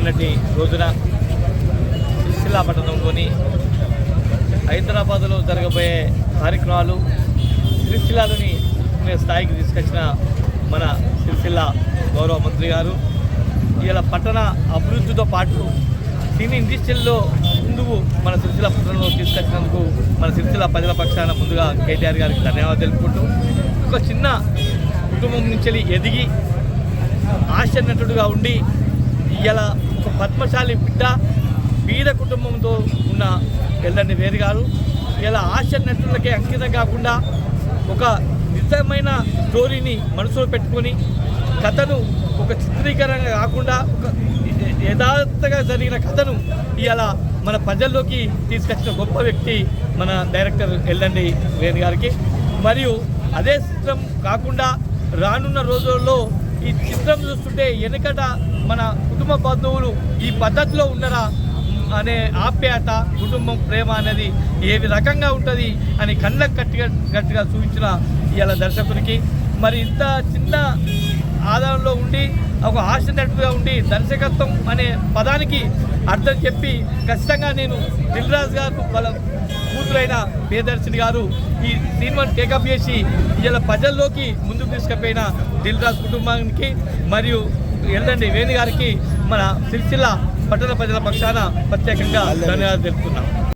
మొన్నటి రోజున సిరిసిల్ల పట్టణంలోని హైదరాబాద్లో జరగబోయే కార్యక్రమాలు సిరిసిల్లని స్థాయికి తీసుకొచ్చిన మన సిరిసిల్ల గౌరవ మంత్రి గారు ఇలా పట్టణ అభివృద్ధితో పాటు సినీ ఇండస్ట్రీల్లో ముందుకు మన సిరిసిల్ల పట్టణంలో తీసుకొచ్చినందుకు మన సిరిసిల్ల ప్రజల పక్షాన ముందుగా కేటీఆర్ గారికి ధన్యవాదాలు తెలుపుకుంటూ ఒక చిన్న కుటుంబం నుంచి ఎదిగి ఆశ నటుడుగా ఉండి ఇలా ఒక పద్మశాలి బిడ్డ బీద కుటుంబంతో ఉన్న ఎల్లండి వేరు గారు ఇలా ఆశ నటులకే అంకితం కాకుండా ఒక నిజమైన స్టోరీని మనసులో పెట్టుకొని కథను ఒక చిత్రీకరణ కాకుండా ఒక యథార్థంగా జరిగిన కథను ఇలా మన ప్రజల్లోకి తీసుకొచ్చిన గొప్ప వ్యక్తి మన డైరెక్టర్ ఎల్లండి వేణు గారికి. మరియు అదే చిత్రం కాకుండా రానున్న రోజుల్లో ఈ చిత్రం చూస్తుంటే వెనుకట మన కుటుంబ బంధువులు ఈ పద్ధతిలో ఉన్నారా అనే ఆప్యాయత కుటుంబం ప్రేమ అనేది ఏ రకంగా ఉంటుంది అని కళ్ళకు గట్టిగా చూపించిన ఇవాళ దర్శకునికి మరి ఇంత చిన్న ఆధారంలో ఉండి ఒక ఆశ నటుగా ఉండి దర్శకత్వం అనే పదానికి అర్థం చెప్పి ఖచ్చితంగా నేను దిల్ రాజు గారు వాళ్ళ కూతురైన ప్రియదర్శిని గారు ఈ సినిమాను టేకప్ చేసి ఇలా ప్రజల్లోకి ముందుకు తీసుకుపోయిన దిల్ రాజు కుటుంబానికి మరియు ఎల్లండి వేణు గారికి మన సిరిసిల్ల పట్టణ ప్రజల పక్షాన ప్రత్యేకంగా ధన్యవాదాలు తెలుపుతున్నాం.